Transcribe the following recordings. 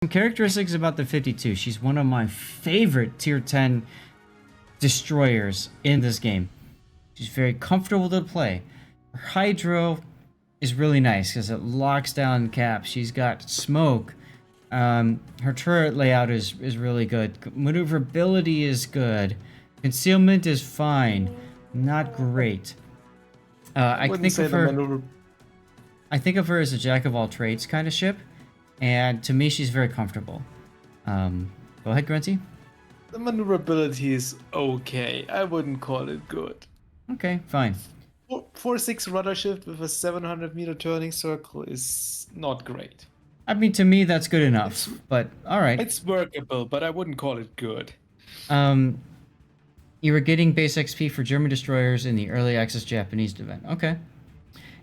characteristics about the 52. She's one of my favorite tier 10 destroyers in this game. She's very comfortable to play. Her hydro is really nice because it locks down caps. She's got smoke. Her turret layout is really good. Maneuverability is good. Concealment is fine. Not great. I think of her as a jack of all trades kind of ship, and to me, she's very comfortable. Go ahead, Grunty. The maneuverability is okay. I wouldn't call it good. Okay, fine. 4-6 rudder shift with a 700-meter turning circle is not great. I mean, to me, that's good enough. But all right. It's workable, but I wouldn't call it good. You were getting base XP for German destroyers in the early access Japanese event. Okay.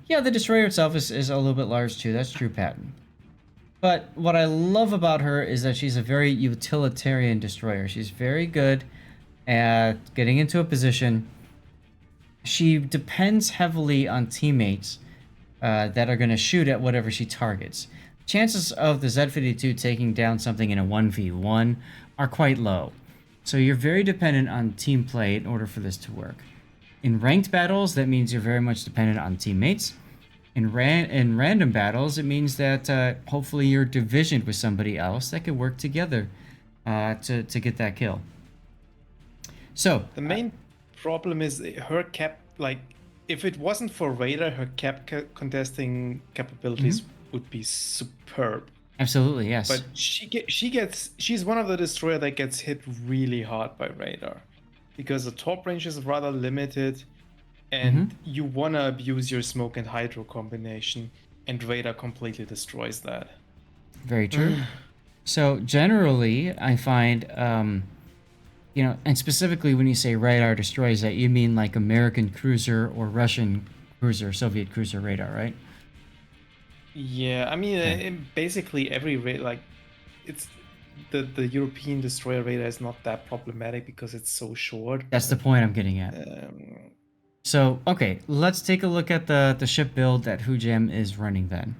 Yeah, the destroyer itself is a little bit large too. That's true, Patton. But what I love about her is that she's a very utilitarian destroyer. She's very good at getting into a position. She depends heavily on teammates that are going to shoot at whatever she targets. Chances of the Z-52 taking down something in a 1v1 are quite low. So you're very dependent on team play in order for this to work. In ranked battles, that means you're very much dependent on teammates. In random battles, it means that hopefully you're divisioned with somebody else that could work together to get that kill. So the main problem is her cap. Like, if it wasn't for radar, her cap contesting capabilities would be superb. Absolutely, yes. But she's one of the destroyer that gets hit really hard by radar, because the top range is rather limited, and you wanna abuse your smoke and hydro combination, and radar completely destroys that. Very true. So generally, I find, and specifically when you say radar destroys that, you mean like American cruiser or Russian cruiser, Soviet cruiser radar, right? Yeah, I mean, basically every it's the European destroyer radar is not that problematic because it's so short. That's the point I'm getting at. So, okay, let's take a look at the ship build that Hujam is running then.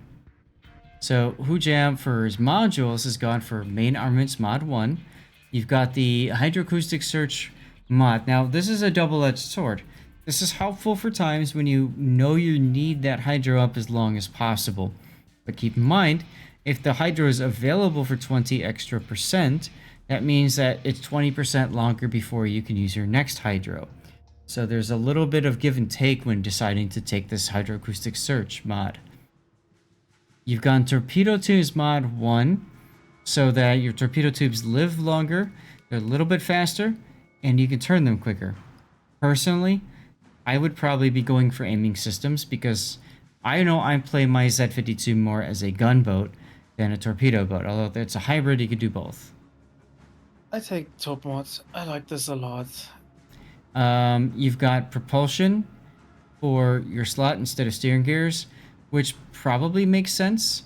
So, Hujam for his modules has gone for main armaments mod 1. You've got the hydroacoustic search mod. Now, this is a double-edged sword. This is helpful for times when you know you need that hydro up as long as possible. But keep in mind, if the hydro is available for 20 extra percent, that means that it's 20% longer before you can use your next hydro. So there's a little bit of give and take when deciding to take this hydroacoustic search mod. You've gone torpedo tubes mod 1, so that your torpedo tubes live longer, they're a little bit faster, and you can turn them quicker. Personally, I would probably be going for aiming systems because I know I play my Z-52 more as a gunboat than a torpedo boat. Although it's a hybrid, you could do both. I take top mods. I like this a lot. You've got propulsion for your slot instead of steering gears, which probably makes sense.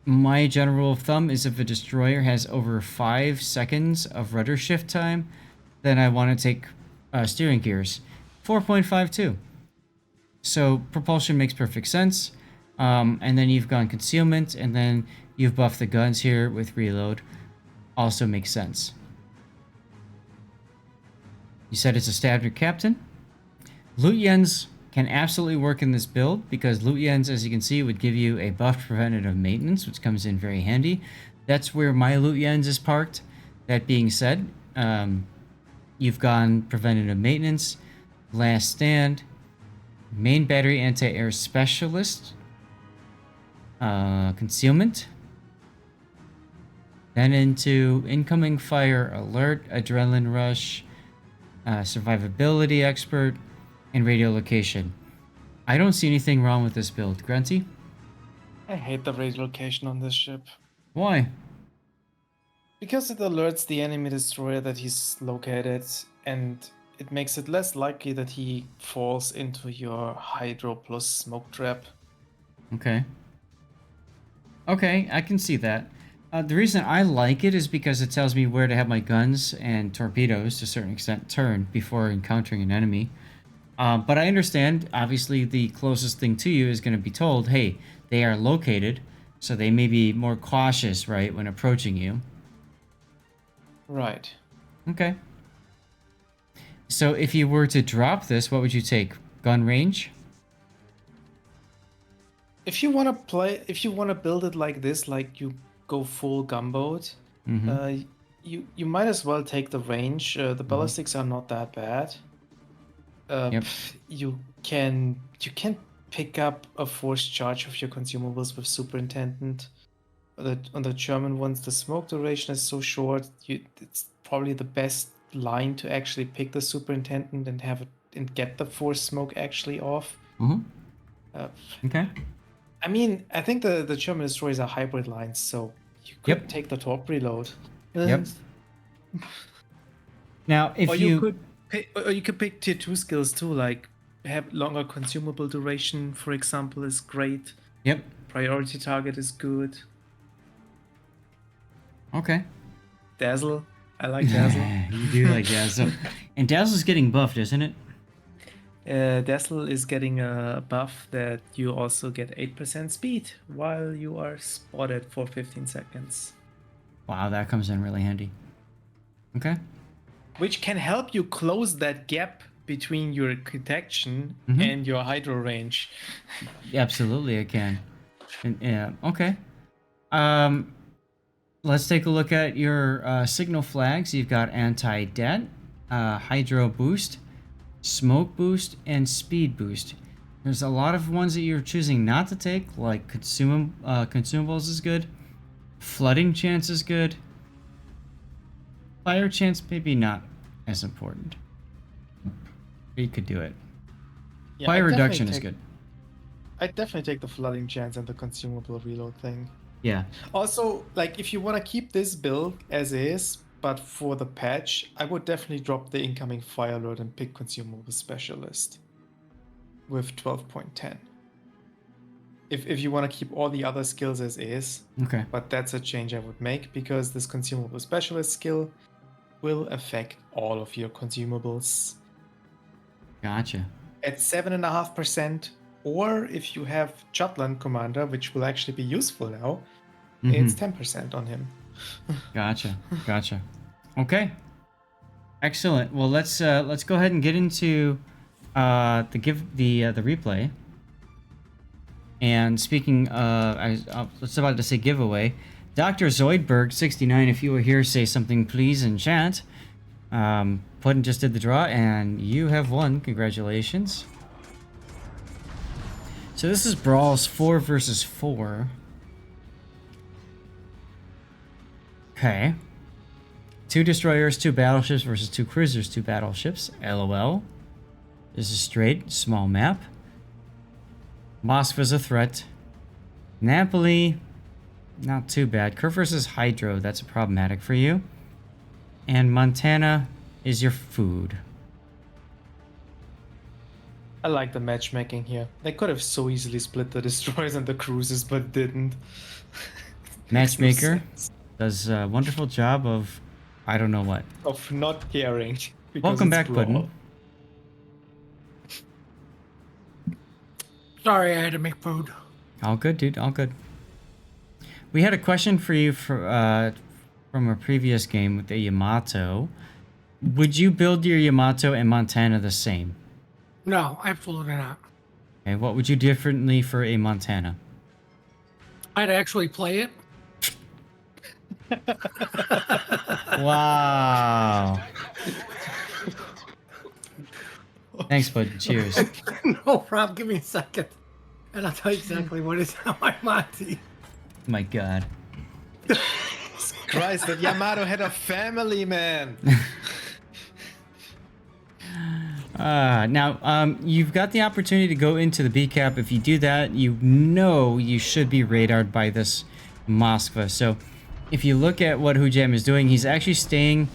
My general rule of thumb is if a destroyer has over 5 seconds of rudder shift time, then I want to take steering gears. 4.52. So propulsion makes perfect sense. And then you've gone concealment, and then you've buffed the guns here with reload. Also makes sense. You said it's a standard captain. Lutyens can absolutely work in this build because Lutyens, as you can see, would give you a buffed preventative maintenance, which comes in very handy. That's where my Lutyens is parked. That being said, you've gone preventative maintenance, last stand, main battery anti-air specialist, concealment, then into incoming fire alert, adrenaline rush, survivability expert, and radio location. I don't see anything wrong with this build. Grunty? I hate the radio location on this ship. Why? Because it alerts the enemy destroyer that he's located, and it makes it less likely that he falls into your hydro plus smoke trap. Okay. Okay, I can see that. The reason I like it is because it tells me where to have my guns and torpedoes, to a certain extent, turn before encountering an enemy. But I understand, obviously, the closest thing to you is going to be told, hey, they are located. So they may be more cautious, right, when approaching you. Right. Okay. So if you were to drop this, what would you take? Gun range? If you want to build it like this, like you go full gunboat, Mm-hmm. you might as well take the range. The ballistics are not that bad. Yep. You can pick up a forced charge of your consumables with superintendent. On the German ones, the smoke duration is so short. It's probably the best line to actually pick the superintendent and have it and get the forced smoke actually off. Mm-hmm. Okay. I mean, I think the German destroyers are hybrid lines, so you could Yep. take the top reload. Yep. Now, if Or you you could pick tier 2 skills too, like have longer consumable duration, for example, is great. Yep. Priority target is good. Okay. Dazzle. I like Dazzle. You do like Dazzle. And Dazzle's getting buffed, isn't it? Dazzle is getting a buff that you also get 8% speed while you are spotted for 15 seconds. Wow, that comes in really handy. Okay. Which can help you close that gap between your detection and your hydro range. Absolutely, it can. And, yeah. Okay. Let's take a look at your signal flags. You've got anti-det, hydro boost, smoke boost, and speed boost. There's a lot of ones that you're choosing not to take, like consumables is good, flooding chance is good, fire chance maybe not as important. But you could do it. Yeah, Fire reduction is good. I'd definitely take the flooding chance and the consumable reload thing. Yeah. Also, like if you want to keep this build as is, but for the patch, I would definitely drop the incoming fire alert and pick consumable specialist with 12.10. If you want to keep all the other skills as is, Okay. but that's a change I would make because this consumable specialist skill will affect all of your consumables Gotcha. at 7.5%. Or if you have Jutland Commander, which will actually be useful now, it's 10% on him. Gotcha. Gotcha. Okay. Excellent. Well, let's go ahead and get into the replay. And speaking, I was about to say giveaway. Dr. Zoidberg 69, if you were here, say something please in chat. Puddin just did the draw, and you have won. Congratulations. So this is Brawls 4 versus 4. Okay. 2 destroyers, 2 battleships versus 2 cruisers, 2 battleships. LOL. This is Strait, small map. Moskva's a threat. Napoli, not too bad. Kerr versus Hydro, that's problematic for you. And Montana is your food. I like the matchmaking here. They could have so easily split the destroyers and the cruisers, but didn't. Matchmaker does a wonderful job of, I don't know what. Of not caring. Welcome back, Puddin. Sorry, I had to make food. All good, dude. All good. We had a question for you from a previous game with the Yamato. Would you build your Yamato and Montana the same? No, absolutely not. Okay, what would you do differently for a Montana? I'd actually play it. Wow. Thanks, bud. Cheers. No problem. Give me a second. And I'll tell you exactly what is on my Monty. My God. Christ, that Yamato had a family, man. Now, you've got the opportunity to go into the B cap. If you do that, you know you should be radared by this Moskva. So if you look at what hujam is doing, he's actually staying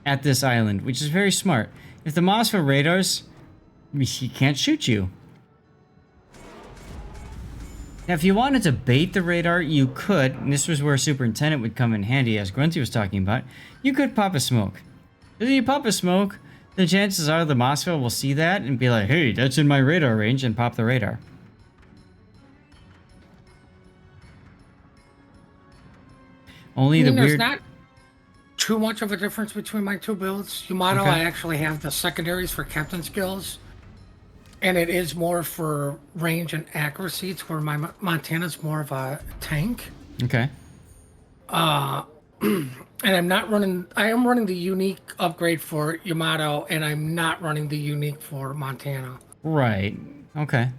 at this island, which is very smart. If the Moskva radars, he can't shoot you. Now, if you wanted to bait the radar, you could, and this was where Superintendent would come in handy, as Grunty was talking about. You could pop a smoke. If you pop a smoke, the chances are the Moskva will see that and be like, hey, that's in my radar range, and pop the radar. Only the there's weird. not too much of a difference between my two builds. Yamato, Okay. I actually have the secondaries for captain skills, and it is more for range and accuracy. It's where my Montana's more of a tank. Okay. And I'm not running. I am running the unique upgrade for Yamato, and I'm not running the unique for Montana. Right. Okay.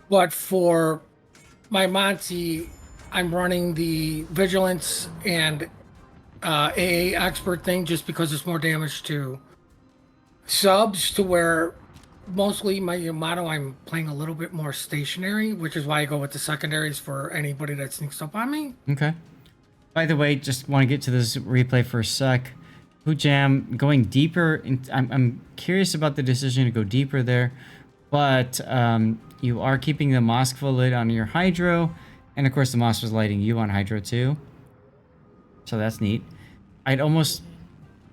But for my Monty, I'm running the Vigilance and AA Expert thing just because it's more damage to subs, to where mostly my Yamato I'm playing a little bit more stationary, which is why I go with the secondaries for anybody that sneaks up on me. Okay. By the way, just want to get to this replay for a sec. Hujam going deeper. I'm curious about the decision to go deeper there, but you are keeping the Moskva lit on your Hydro, and of course the Moskva's lighting you on Hydro too. So that's neat. I'd almost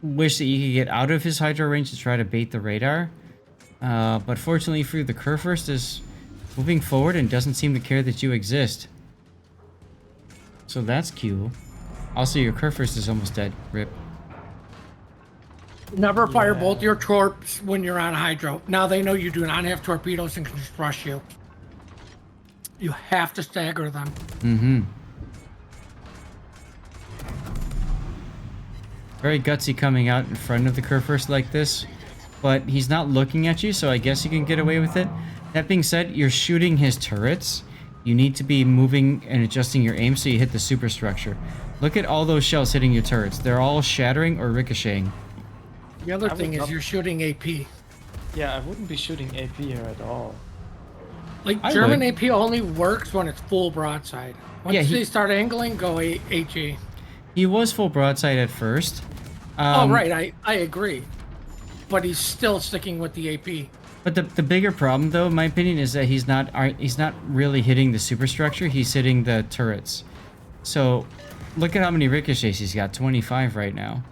wish that you could get out of his Hydro range to try to bait the radar, but fortunately for you, the Kurfürst is moving forward and doesn't seem to care that you exist. So that's cool. Also, your Kurfürst is almost dead. Rip. Never fire both your torps when you're on Hydro. Now they know you do not have torpedoes and can just rush you. You have to stagger them. Mm-hmm. Very gutsy coming out in front of the Kurfürst like this, but he's not looking at you, so I guess you can get away with it. That being said, you're shooting his turrets. You need to be moving and adjusting your aim so you hit the superstructure. Look at all those shells hitting your turrets. They're all shattering or ricocheting. The other thing is you're shooting AP. Yeah, I wouldn't be shooting AP here at all. Like, I German would. AP only works when it's full broadside. Once Yeah, they start angling, go HE. He was full broadside at first. Oh, right, I agree. But he's still sticking with the AP. But the bigger problem, though, in my opinion, is that he's not really hitting the superstructure. He's hitting the turrets. So, look at how many ricochets he's got. 25 right now.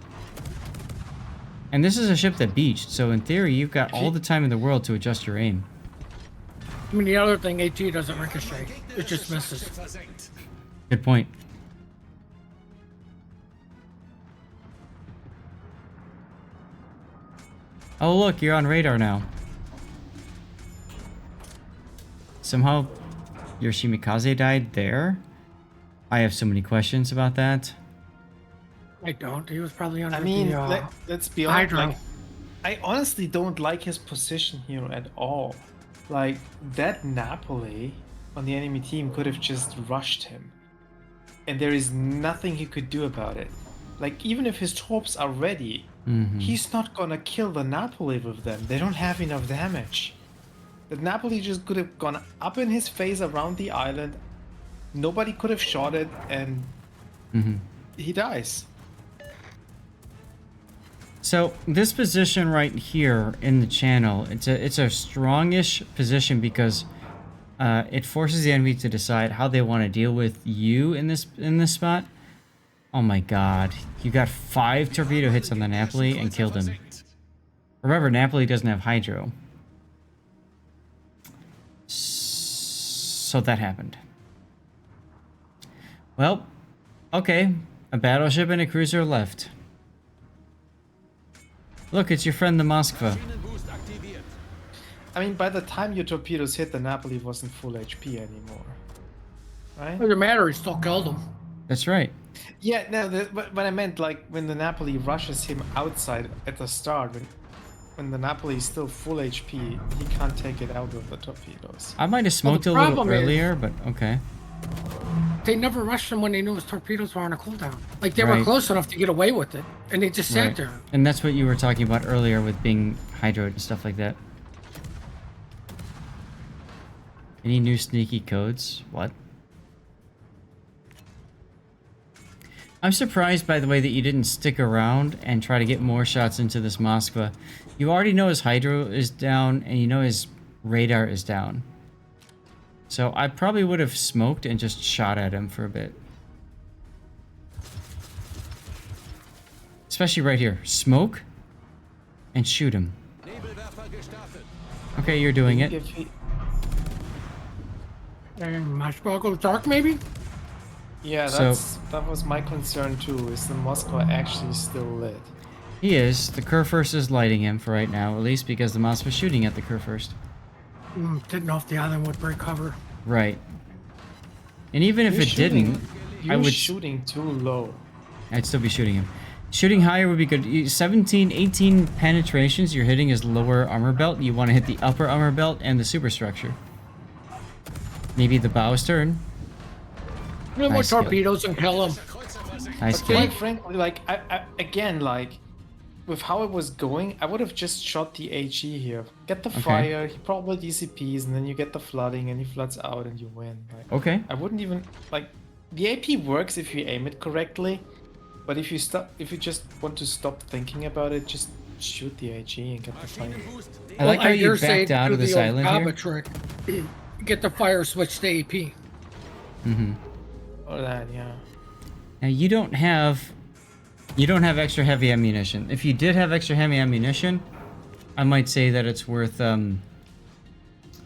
And this is a ship that beached, so in theory, you've got all the time in the world to adjust your aim. I mean, the other thing, AT doesn't ricochet. It just misses. Good point. Oh, look, you're on radar now. Somehow, your Shimikaze died there? I have so many questions about that. I don't. He was probably under I mean, the, let's be honest. Hydro. Like, I honestly don't like his position here at all. Like, that Napoli on the enemy team could have just rushed him. And there is nothing he could do about it. Like, even if his torps are ready, he's not gonna kill the Napoli with them. They don't have enough damage. The Napoli just could have gone up in his face around the island. Nobody could have shot it, and he dies. So this position right here in the channel, it's a strongish position because it forces the enemy to decide how they want to deal with you in this spot. Oh my god, you got 5 torpedo hits on the Napoli and killed him. Remember, Napoli doesn't have Hydro. So that happened. Well, okay, a battleship and a cruiser left. Look, it's your friend the Moskva. I mean, by the time your torpedoes hit, the Napoli wasn't full HP anymore. Right? Doesn't matter. He still killed him. That's right. Yeah, no, but I meant, like, when the Napoli rushes him outside at the start, when the Napoli is still full HP, he can't take it out with the torpedoes. I might have smoked a little earlier, but okay. They never rushed him when they knew his torpedoes were on a cooldown. Like, they were Right. close enough to get away with it, and they just sat Right. there. And that's what you were talking about earlier with being hydroed and stuff like that. Any new sneaky codes? What? I'm surprised, by the way, that you didn't stick around and try to get more shots into this Moskva. You already know his hydro is down, and you know his radar is down. So I probably would have smoked and just shot at him for a bit. Especially right here. Smoke and shoot him. Okay, you're doing it. If he, And my sparkle dark, maybe? Yeah, So- that was my concern too. Is the Moscow actually still lit? He is. The Kurfürst is lighting him for right now, at least because the Moss was shooting at the Kurfürst. Didn't know if the island would break cover. Right. And even if You're it shooting- didn't, You're I would. shooting too low. I'd still be shooting him. Shooting higher would be good. 17, 18 penetrations, you're hitting his lower armor belt. You want to hit the upper armor belt and the superstructure. Maybe the bow stern. More Nice kill. torpedoes and kill them. Nice But kill. quite frankly, like again, like with how it was going, I would have just shot the HE here. Get the fire, he probably DCPs, and then you get the flooding, and he floods out, and you win. Like, Okay. I wouldn't even like the AP works if you aim it correctly, but if you just want to stop thinking about it, just shoot the HE and get the fire. I like how you dare say backed out do of this the old island Kaba here. trick. Get the fire switch to AP. Mm-hmm. Or that, yeah. Now you don't have extra heavy ammunition. If you did have extra heavy ammunition, I might say that it's worth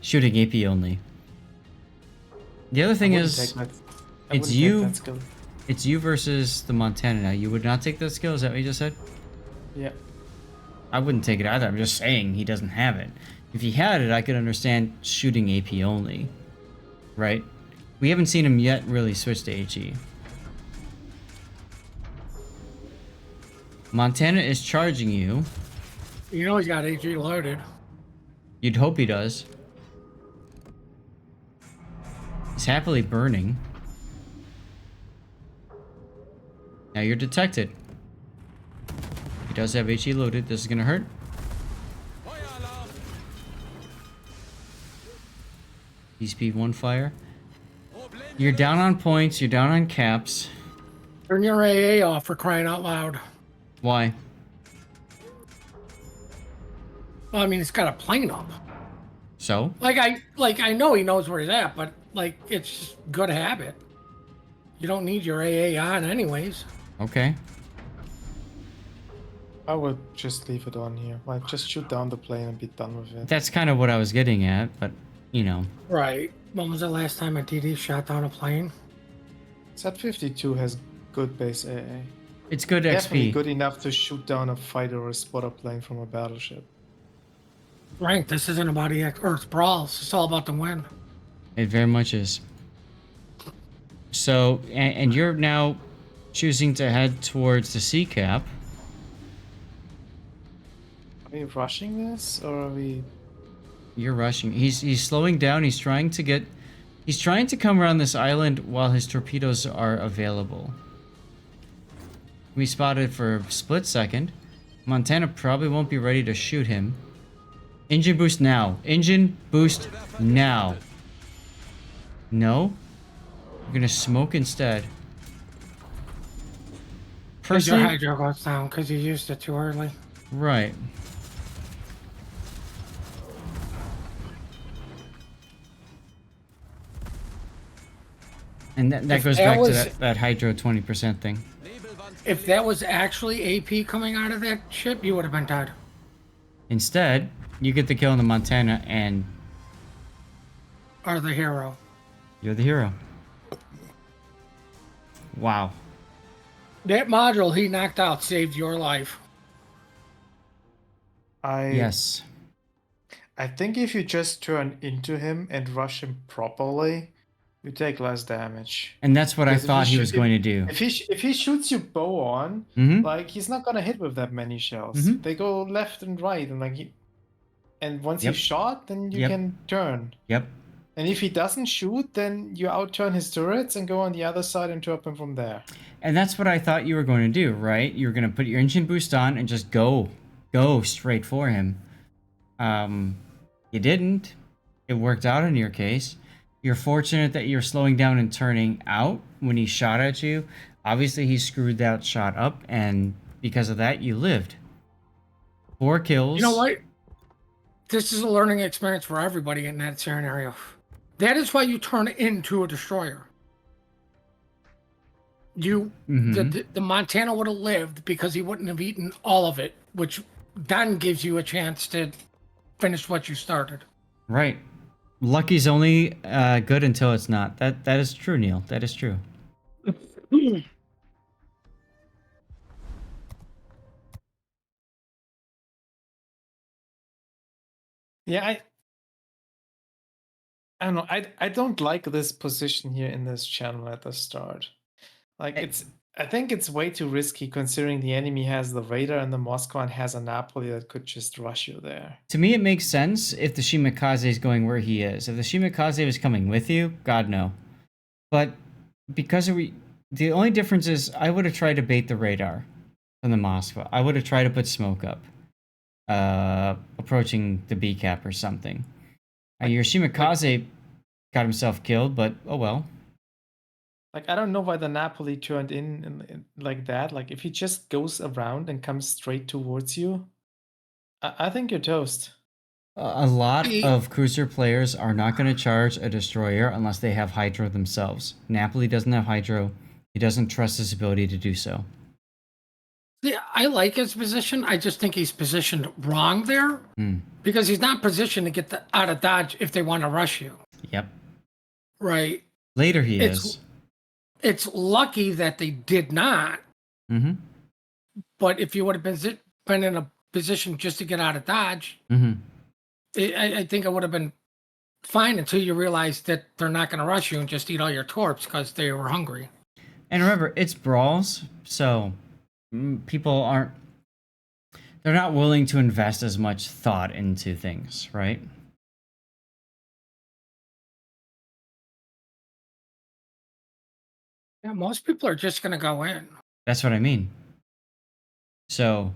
shooting AP only. The other thing is, it's you versus the Montana now. You would not take that skill, is that what you just said? Yeah. I wouldn't take it either. I'm just saying he doesn't have it. If he had it, I could understand shooting AP only. Right? We haven't seen him yet really switch to HE. Montana is charging you. You know he's got AG loaded. You'd hope he does. He's happily burning. Now you're detected. He does have HE loaded. This is gonna hurt. DCP-1 fire. You're down on points. You're down on caps. Turn your AA off for crying out loud. Why? Well, I mean, it's got a plane up. So? I know he knows where he's at, but like it's just good habit. You don't need your AA on anyways. Okay. I would just leave it on here. Like, just shoot down the plane and be done with it. That's kind of what I was getting at, but, you know. Right. When was the last time a DD shot down a plane? Z-52 has good base AA. It's good Definitely XP. good enough to shoot down a fighter or a spotter plane from a battleship. Frank, this isn't about Earth Brawls. It's all about the win. It very much is. So, and you're now choosing to head towards the sea cap. Are we rushing this, or are we... You're rushing. He's slowing down. He's trying to come around this island while his torpedoes are available. We spotted for a split second. Montana probably won't be ready to shoot him. Engine boost now. Engine boost now. No? You're gonna smoke instead. Because your Personally, hydro goes down because you used it too early. right. And that If goes that back to was- that hydro 20% thing. If that was actually AP coming out of that ship, you would have been dead. Instead, you get the kill on the Montana and Or the hero. you're the hero. Wow. That module he knocked out saved your life. Yes. I think if you just turn into him and rush him properly, you take less damage. And that's what I Because if thought you he was shoot- going to do. If he shoots you bow on, Mm-hmm. like he's not gonna hit with that many shells. Mhm. They go left and right, and and once Yep. he's shot, then you Yep. can turn. Yep. And if he doesn't shoot, then you outturn his turrets and go on the other side and turn him from there. And that's what I thought you were going to do, right? You were going to put your engine boost on and just go straight for him. You didn't. It worked out in your case. You're fortunate that you're slowing down and turning out when he shot at you. Obviously, he screwed that shot up, and because of that, you lived. 4 kills. You know what? This is a learning experience for everybody in that scenario. That is why you turn into a destroyer. The Montana would have lived because he wouldn't have eaten all of it, which then gives you a chance to finish what you started. Right. Lucky's only good until it's not. That is true, Neil. That is true. Yeah, I don't know. I don't like this position here in this channel at the start. Like I think it's way too risky considering the enemy has the radar and the Moscow and has a Napoli that could just rush you there. To me, it makes sense if the Shimakaze is going where he is. If the Shimakaze was coming with you, God no. But because the only difference is I would have tried to bait the radar from the Moscow. I would have tried to put smoke up, approaching the B cap or something. Your Shimakaze got himself killed, but oh well. Like, I don't know why the Napoli turned in like that. Like, if he just goes around and comes straight towards you, I think you're toast. A lot of cruiser players are not going to charge a destroyer unless they have Hydro themselves. Napoli doesn't have Hydro. He doesn't trust his ability to do so. Yeah, I like his position. I just think he's positioned wrong there because he's not positioned to get out of dodge if they want to rush you. Yep. Right. Later he is. It's lucky that they did not. Mm-hmm. But if you would have been in a position just to get out of dodge, I think it would have been fine until you realize that they're not going to rush you and just eat all your torps because they were hungry. And remember, it's Brawls, so people they're not willing to invest as much thought into things, right? Yeah, most people are just going to go in. That's what I mean. So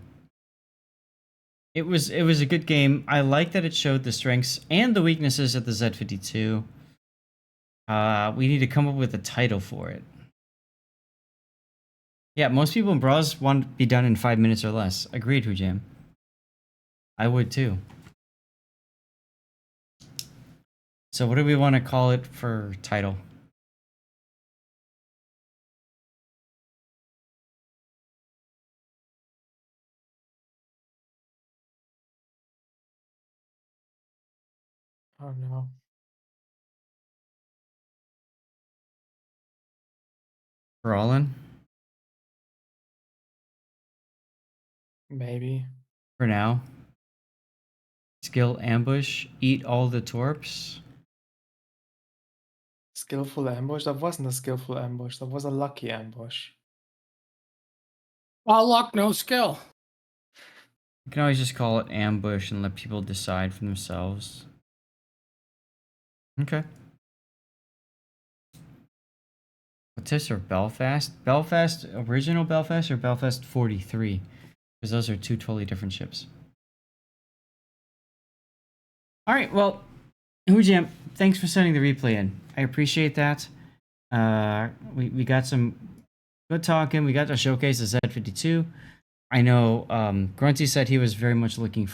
it was a good game. I like that it showed the strengths and the weaknesses of the Z-52. We need to come up with a title for it. Yeah, most people in Brawls want to be done in 5 minutes or less. Agreed, hujam. I would too. So what do we want to call it for title? Oh no. Brawlin'? Maybe. For now. Skill ambush. Eat all the torps. Skillful ambush? That wasn't a skillful ambush. That was a lucky ambush. All luck, no skill. You can always just call it ambush and let people decide for themselves. Okay. What's this, or Belfast? Belfast, original Belfast or Belfast 43? Because those are two totally different ships. Alright, well, hujam, thanks for sending the replay in. I appreciate that. We got some good talking. We got to showcase the Z-52. I know Grunty said he was very much looking